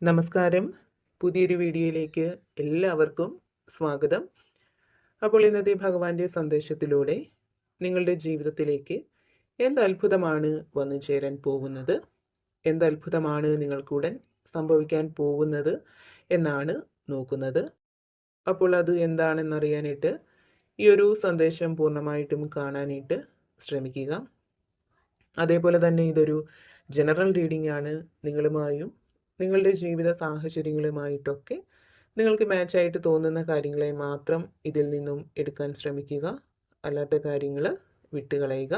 നമസ്കാരം. പുതിയൊരു വീഡിയോയിലേക്ക് എല്ലാവർക്കും സ്വാഗതം. അപ്പോൾ ഇന്നത്തെ ഭഗവാന്റെ സന്ദേശത്തിലൂടെ നിങ്ങളുടെ ജീവിതത്തിലേക്ക് എന്തത്ഭുതമാണ് വന്നു ചേരാൻ പോകുന്നത്, എന്തത്ഭുതമാണ് നിങ്ങൾക്കുടൻ സംഭവിക്കാൻ പോകുന്നത് എന്നാണ് നോക്കുന്നത്. അപ്പോൾ അത് എന്താണെന്നറിയാനായിട്ട് ഈ ഒരു സന്ദേശം പൂർണ്ണമായിട്ടും കാണാനായിട്ട് ശ്രമിക്കുക. അതേപോലെ തന്നെ ഇതൊരു ജനറൽ റീഡിംഗ് ആണ്. നിങ്ങളുമായും നിങ്ങളുടെ ജീവിത സാഹചര്യങ്ങളുമായിട്ടൊക്കെ നിങ്ങൾക്ക് മാച്ചായിട്ട് തോന്നുന്ന കാര്യങ്ങളെ മാത്രം ഇതിൽ നിന്നും എടുക്കാൻ ശ്രമിക്കുക. അല്ലാത്ത കാര്യങ്ങൾ വിട്ടുകളയുക.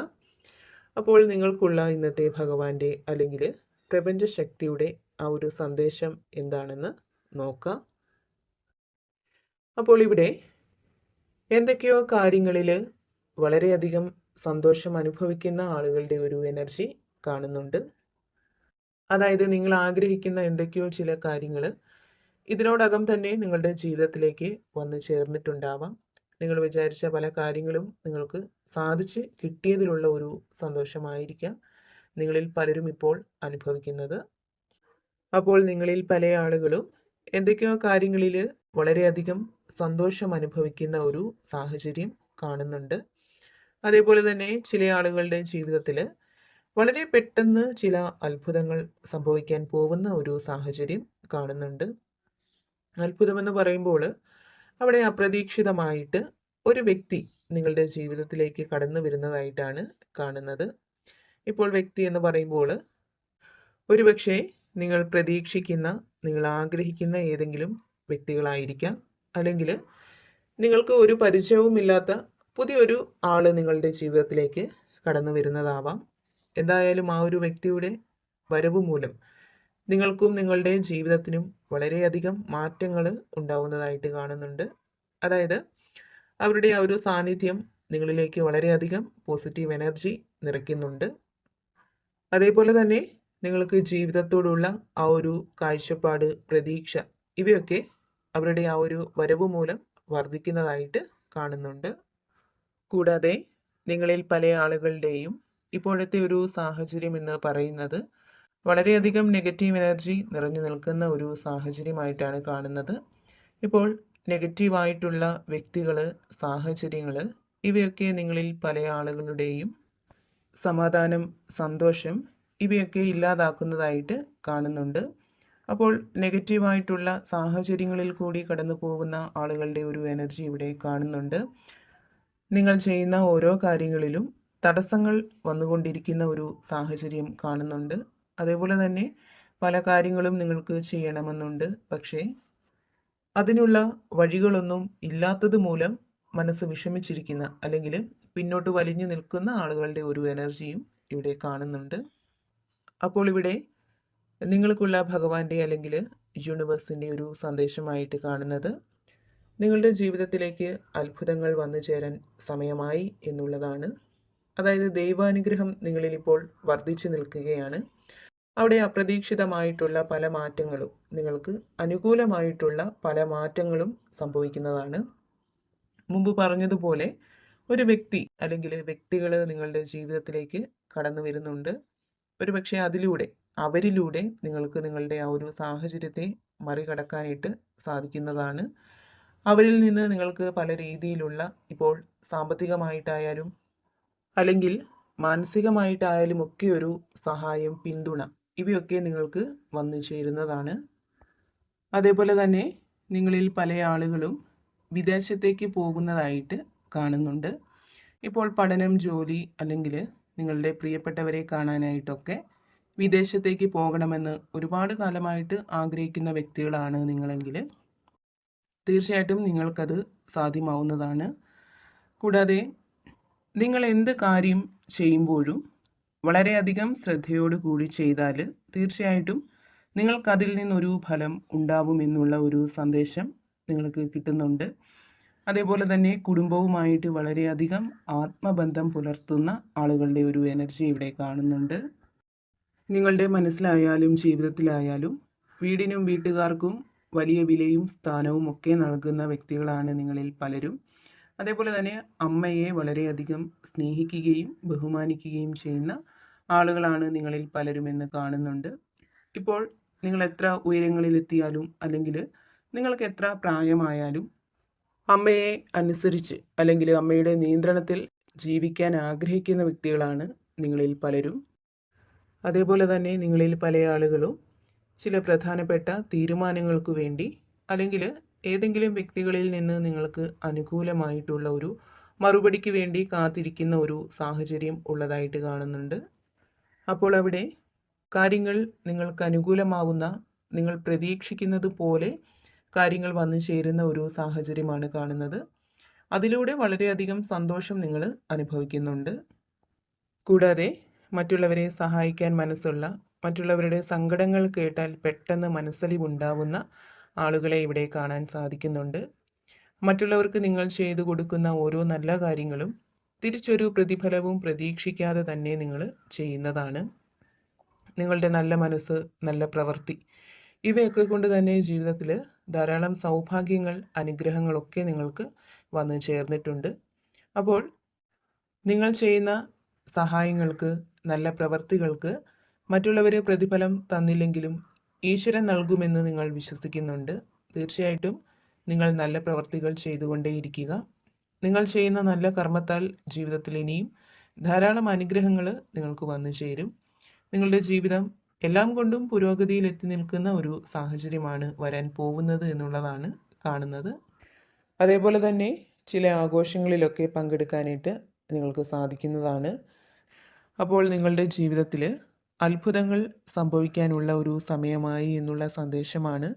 അപ്പോൾ നിങ്ങൾക്കുള്ള ഇന്നത്തെ ഭഗവാന്റെ അല്ലെങ്കിൽ പ്രപഞ്ചശക്തിയുടെ ആ ഒരു സന്ദേശം എന്താണെന്ന് നോക്കാം. അപ്പോൾ ഇവിടെ എന്തൊക്കെയോ കാര്യങ്ങളിൽ വളരെയധികം സന്തോഷം അനുഭവിക്കുന്ന ആളുകളുടെ ഒരു എനർജി കാണുന്നുണ്ട്. അതായത് നിങ്ങൾ ആഗ്രഹിക്കുന്ന എന്തൊക്കെയോ ചില കാര്യങ്ങൾ ഇതിനോടകം തന്നെ നിങ്ങളുടെ ജീവിതത്തിലേക്ക് വന്നു ചേർന്നിട്ടുണ്ടാവാം. നിങ്ങൾ വിചാരിച്ച പല കാര്യങ്ങളും നിങ്ങൾക്ക് സാധിച്ച് കിട്ടിയതിലുള്ള ഒരു സന്തോഷമായിരിക്കാം നിങ്ങളിൽ പലരും ഇപ്പോൾ അനുഭവിക്കുന്നത്. അപ്പോൾ നിങ്ങളിൽ പല ആളുകളും എന്തൊക്കെയോ കാര്യങ്ങളിൽ വളരെയധികം സന്തോഷം അനുഭവിക്കുന്ന ഒരു സാഹചര്യം കാണുന്നുണ്ട്. അതേപോലെ തന്നെ ചില ആളുകളുടെ ജീവിതത്തിൽ വളരെ പെട്ടെന്ന് ചില അത്ഭുതങ്ങൾ സംഭവിക്കാൻ പോകുന്ന ഒരു സാഹചര്യം കാണുന്നുണ്ട്. അത്ഭുതമെന്ന് പറയുമ്പോൾ അവിടെ അപ്രതീക്ഷിതമായിട്ട് ഒരു വ്യക്തി നിങ്ങളുടെ ജീവിതത്തിലേക്ക് കടന്നു വരുന്നതായിട്ടാണ് കാണുന്നത്. ഇപ്പോൾ വ്യക്തി എന്ന് പറയുമ്പോൾ ഒരുപക്ഷെ നിങ്ങൾ പ്രതീക്ഷിക്കുന്ന, നിങ്ങൾ ആഗ്രഹിക്കുന്ന ഏതെങ്കിലും വ്യക്തികളായിരിക്കാം. അല്ലെങ്കിൽ നിങ്ങൾക്ക് ഒരു പരിചയവുമില്ലാത്ത പുതിയൊരു ആൾ നിങ്ങളുടെ ജീവിതത്തിലേക്ക് കടന്നു വരുന്നതാവാം. എന്തായാലും ആ ഒരു വ്യക്തിയുടെ വരവ് മൂലം നിങ്ങൾക്കും നിങ്ങളുടെ ജീവിതത്തിനും വളരെയധികം മാറ്റങ്ങൾ ഉണ്ടാവുന്നതായിട്ട് കാണുന്നുണ്ട്. അതായത് അവരുടെ ആ ഒരു സാന്നിധ്യം നിങ്ങളിലേക്ക് വളരെയധികം പോസിറ്റീവ് എനർജി നിറയ്ക്കുന്നുണ്ട്. അതേപോലെ തന്നെ നിങ്ങൾക്ക് ജീവിതത്തോടുള്ള ആ ഒരു കാഴ്ചപ്പാട്, പ്രതീക്ഷ ഇവയൊക്കെ അവരുടെ ആ ഒരു വരവ് മൂലം വർദ്ധിക്കുന്നതായിട്ട് കാണുന്നുണ്ട്. കൂടാതെ നിങ്ങളിൽ പല ആളുകളുടെയും ഇപ്പോഴത്തെ ഒരു സാഹചര്യം എന്ന് പറയുന്നത് വളരെയധികം നെഗറ്റീവ് എനർജി നിറഞ്ഞു നിൽക്കുന്ന ഒരു സാഹചര്യമായിട്ടാണ് കാണുന്നത്. ഇപ്പോൾ നെഗറ്റീവായിട്ടുള്ള വ്യക്തികൾ, സാഹചര്യങ്ങൾ ഇവയൊക്കെ നിങ്ങളിൽ പല ആളുകളുടെയും സമാധാനം, സന്തോഷം ഇവയൊക്കെ ഇല്ലാതാക്കുന്നതായിട്ട് കാണുന്നുണ്ട്. അപ്പോൾ നെഗറ്റീവായിട്ടുള്ള സാഹചര്യങ്ങളിൽ കൂടി കടന്നു പോകുന്ന ആളുകളുടെ ഒരു എനർജി ഇവിടെ കാണുന്നുണ്ട്. നിങ്ങൾ ചെയ്യുന്ന ഓരോ കാര്യങ്ങളിലും തടസ്സങ്ങൾ വന്നുകൊണ്ടിരിക്കുന്ന ഒരു സാഹചര്യം കാണുന്നുണ്ട്. അതേപോലെ തന്നെ പല കാര്യങ്ങളും നിങ്ങൾക്ക് ചെയ്യണമെന്നുണ്ട്. പക്ഷേ അതിനുള്ള വഴികളൊന്നും ഇല്ലാത്തത് മൂലം മനസ്സ് വിഷമിച്ചിരിക്കുന്ന അല്ലെങ്കിൽ പിന്നോട്ട് വലിഞ്ഞു നിൽക്കുന്ന ആളുകളുടെ ഒരു എനർജിയും ഇവിടെ കാണുന്നുണ്ട്. അപ്പോൾ ഇവിടെ നിങ്ങൾക്കുള്ള ഭഗവാന്റെ അല്ലെങ്കിൽ യൂണിവേഴ്സിൻ്റെ ഒരു സന്ദേശമായിട്ട് കാണുന്നത് നിങ്ങളുടെ ജീവിതത്തിലേക്ക് അത്ഭുതങ്ങൾ വന്നു ചേരാൻ സമയമായി എന്നുള്ളതാണ്. അതായത് ദൈവാനുഗ്രഹം നിങ്ങളിൽ ഇപ്പോൾ വർദ്ധിച്ചു നിൽക്കുകയാണ്. അവിടെ അപ്രതീക്ഷിതമായിട്ടുള്ള പല മാറ്റങ്ങളും, നിങ്ങൾക്ക് അനുകൂലമായിട്ടുള്ള പല മാറ്റങ്ങളും സംഭവിക്കുന്നതാണ്. മുമ്പ് പറഞ്ഞതുപോലെ ഒരു വ്യക്തി അല്ലെങ്കിൽ വ്യക്തികൾ നിങ്ങളുടെ ജീവിതത്തിലേക്ക് കടന്നു വരുന്നുണ്ട്. ഒരുപക്ഷെ അവരിലൂടെ നിങ്ങൾക്ക് നിങ്ങളുടെ ആ ഒരു സാഹചര്യത്തെ മറികടക്കാനായിട്ട് സാധിക്കുന്നതാണ്. അവരിൽ നിന്ന് നിങ്ങൾക്ക് പല രീതിയിലുള്ള, ഇപ്പോൾ സാമ്പത്തികമായിട്ടായാലും അല്ലെങ്കിൽ മാനസികമായിട്ടായാലും ഒക്കെ ഒരു സഹായം, പിന്തുണ ഇവയൊക്കെ നിങ്ങൾക്ക് വന്നു ചേരുന്നതാണ്. അതേപോലെ തന്നെ നിങ്ങളിൽ പല ആളുകളും വിദേശത്തേക്ക് പോകുന്നതായിട്ട് കാണുന്നുണ്ട്. ഇപ്പോൾ പഠനം, ജോലി അല്ലെങ്കിൽ നിങ്ങളുടെ പ്രിയപ്പെട്ടവരെ കാണാനായിട്ടൊക്കെ വിദേശത്തേക്ക് പോകണമെന്ന് ഒരുപാട് കാലമായിട്ട് ആഗ്രഹിക്കുന്ന വ്യക്തികളാണ് നിങ്ങളെങ്കിൽ തീർച്ചയായിട്ടും നിങ്ങൾക്കത് സാധ്യമാവുന്നതാണ്. കൂടാതെ നിങ്ങൾ എന്ത് കാര്യം ചെയ്യുമ്പോഴും വളരെയധികം ശ്രദ്ധയോടുകൂടി ചെയ്താൽ തീർച്ചയായിട്ടും നിങ്ങൾക്കതിൽ നിന്നൊരു ഫലം ഉണ്ടാവുമെന്നുള്ള ഒരു സന്ദേശം നിങ്ങൾക്ക് കിട്ടുന്നുണ്ട്. അതേപോലെ തന്നെ കുടുംബവുമായിട്ട് വളരെയധികം ആത്മബന്ധം പുലർത്തുന്ന ആളുകളുടെ ഒരു എനർജി ഇവിടെ കാണുന്നുണ്ട്. നിങ്ങളുടെ മനസ്സിലായാലും ജീവിതത്തിലായാലും വീടിനും വീട്ടുകാർക്കും വലിയ വിലയും സ്ഥാനവും ഒക്കെ നൽകുന്ന വ്യക്തികളാണ് നിങ്ങളിൽ പലരും. അതേപോലെ തന്നെ അമ്മയെ വളരെയധികം സ്നേഹിക്കുകയും ബഹുമാനിക്കുകയും ചെയ്യുന്ന ആളുകളാണ് നിങ്ങളിൽ പലരും എന്ന് കാണുന്നുണ്ട്. ഇപ്പോൾ നിങ്ങൾ എത്ര ഉയരങ്ങളിലെത്തിയാലും അല്ലെങ്കിൽ നിങ്ങൾക്ക് എത്ര പ്രായമായാലും അമ്മയെ അനുസരിച്ച് അല്ലെങ്കിൽ അമ്മയുടെ നിയന്ത്രണത്തിൽ ജീവിക്കാൻ ആഗ്രഹിക്കുന്ന വ്യക്തികളാണ് നിങ്ങളിൽ പലരും. അതേപോലെ തന്നെ നിങ്ങളിൽ പല ആളുകളും ചില പ്രധാനപ്പെട്ട തീരുമാനങ്ങൾക്ക് വേണ്ടി അല്ലെങ്കിൽ ഏതെങ്കിലും വ്യക്തികളിൽ നിന്ന് നിങ്ങൾക്ക് അനുകൂലമായിട്ടുള്ള ഒരു മറുപടിക്ക് വേണ്ടി കാത്തിരിക്കുന്ന ഒരു സാഹചര്യം ഉള്ളതായിട്ട് കാണുന്നുണ്ട്. അപ്പോൾ അവിടെ കാര്യങ്ങൾ നിങ്ങൾക്ക് അനുകൂലമാവുന്ന, നിങ്ങൾ പ്രതീക്ഷിക്കുന്നത് പോലെ കാര്യങ്ങൾ വന്നു ചേരുന്ന ഒരു സാഹചര്യമാണ് കാണുന്നത്. അതിലൂടെ വളരെയധികം സന്തോഷം നിങ്ങൾ അനുഭവിക്കുന്നുണ്ട്. കൂടാതെ മറ്റുള്ളവരെ സഹായിക്കാൻ മനസ്സുള്ള, മറ്റുള്ളവരുടെ സങ്കടങ്ങൾ കേട്ടാൽ പെട്ടെന്ന് മനസ്സലിവുണ്ടാവുന്ന ആളുകളെ ഇവിടെ കാണാൻ സാധിക്കുന്നുണ്ട്. മറ്റുള്ളവർക്ക് നിങ്ങൾ ചെയ്തു കൊടുക്കുന്ന ഓരോ നല്ല കാര്യങ്ങളും തിരിച്ചൊരു പ്രതിഫലവും പ്രതീക്ഷിക്കാതെ തന്നെ നിങ്ങൾ ചെയ്യുന്നതാണ്. നിങ്ങളുടെ നല്ല മനസ്സ്, നല്ല പ്രവൃത്തി, ഇവയൊക്കെ കൊണ്ട് തന്നെ ജീവിതത്തിൽ ധാരാളം സൗഭാഗ്യങ്ങൾ, അനുഗ്രഹങ്ങളൊക്കെ നിങ്ങൾക്ക് വന്നു ചേർന്നിട്ടുണ്ട്. അപ്പോൾ നിങ്ങൾ ചെയ്യുന്ന സഹായങ്ങൾക്ക്, നല്ല പ്രവൃത്തികൾക്ക് മറ്റുള്ളവർ പ്രതിഫലം തന്നില്ലെങ്കിലും ഈശ്വരൻ നൽകുമെന്ന് നിങ്ങൾ വിശ്വസിക്കുന്നുണ്ട്. തീർച്ചയായിട്ടും നിങ്ങൾ നല്ല പ്രവൃത്തികൾ ചെയ്തുകൊണ്ടേയിരിക്കുക. നിങ്ങൾ ചെയ്യുന്ന നല്ല കർമ്മത്താൽ ജീവിതത്തിൽ ഇനിയും ധാരാളം അനുഗ്രഹങ്ങൾ നിങ്ങൾക്ക് വന്നു ചേരും. നിങ്ങളുടെ ജീവിതം എല്ലാം കൊണ്ടും പുരോഗതിയിൽ എത്തി നിൽക്കുന്ന ഒരു സാഹചര്യമാണ് വരാൻ പോകുന്നത് എന്നുള്ളതാണ് കാണുന്നത്. അതേപോലെ തന്നെ ചില ആഘോഷങ്ങളിലൊക്കെ പങ്കെടുക്കാനായിട്ട് നിങ്ങൾക്ക് സാധിക്കുന്നതാണ്. അപ്പോൾ നിങ്ങളുടെ ജീവിതത്തിൽ അത്ഭുതങ്ങൾ സംഭവിക്കാനുള്ള ഒരു സമയമായി എന്നുള്ള സന്ദേശമാണ്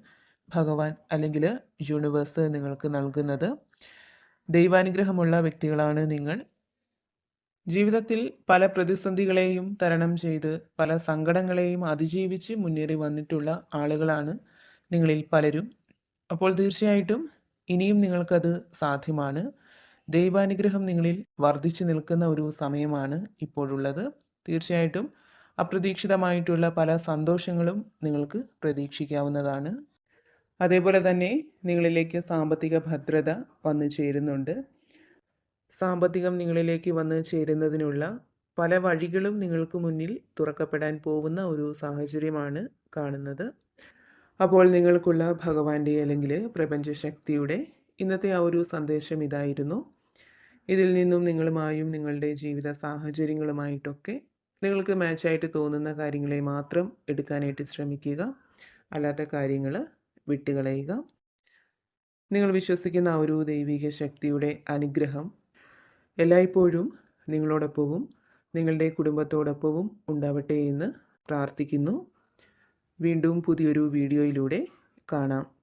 ഭഗവാൻ അല്ലെങ്കിൽ യൂണിവേഴ്സ് നിങ്ങൾക്ക് നൽകുന്നത്. ദൈവാനുഗ്രഹമുള്ള വ്യക്തികളാണ് നിങ്ങൾ. ജീവിതത്തിൽ പല പ്രതിസന്ധികളെയും തരണം ചെയ്ത് പല സങ്കടങ്ങളെയും അതിജീവിച്ച് മുന്നേറി വന്നിട്ടുള്ള ആളുകളാണ് നിങ്ങളിൽ പലരും. അപ്പോൾ തീർച്ചയായിട്ടും ഇനിയും നിങ്ങൾക്കത് സാധ്യമാണ്. ദൈവാനുഗ്രഹം നിങ്ങളിൽ വർദ്ധിച്ചു നിൽക്കുന്ന ഒരു സമയമാണ് ഇപ്പോഴുള്ളത്. തീർച്ചയായിട്ടും അപ്രതീക്ഷിതമായിട്ടുള്ള പല സന്തോഷങ്ങളും നിങ്ങൾക്ക് പ്രതീക്ഷിക്കാവുന്നതാണ്. അതേപോലെ തന്നെ നിങ്ങളിലേക്ക് സാമ്പത്തിക ഭദ്രത വന്നു ചേരുന്നുണ്ട്. സാമ്പത്തികം നിങ്ങളിലേക്ക് വന്ന് ചേരുന്നതിനുള്ള പല വഴികളും നിങ്ങൾക്ക് മുന്നിൽ തുറക്കപ്പെടാൻ പോകുന്ന ഒരു സാഹചര്യമാണ് കാണുന്നത്. അപ്പോൾ നിങ്ങൾക്കുള്ള ഭഗവാന്റെ അല്ലെങ്കിൽ പ്രപഞ്ചശക്തിയുടെ ഇന്നത്തെ ആ ഒരു സന്ദേശം ഇതായിരുന്നു. ഇതിൽ നിന്നും നിങ്ങളുമായും നിങ്ങളുടെ ജീവിത സാഹചര്യങ്ങളുമായിട്ടൊക്കെ നിങ്ങൾക്ക് മാച്ചായിട്ട് തോന്നുന്ന കാര്യങ്ങളെ മാത്രം എടുക്കാനായിട്ട് ശ്രമിക്കുക. അല്ലാത്ത കാര്യങ്ങൾ വിട്ടുകളയുക. നിങ്ങൾ വിശ്വസിക്കുന്ന ആ ഒരു ദൈവിക ശക്തിയുടെ അനുഗ്രഹം എല്ലായ്പ്പോഴും നിങ്ങളോടൊപ്പവും നിങ്ങളുടെ കുടുംബത്തോടൊപ്പവും ഉണ്ടാവട്ടെ എന്ന് പ്രാർത്ഥിക്കുന്നു. വീണ്ടും പുതിയൊരു വീഡിയോയിലൂടെ കാണാം.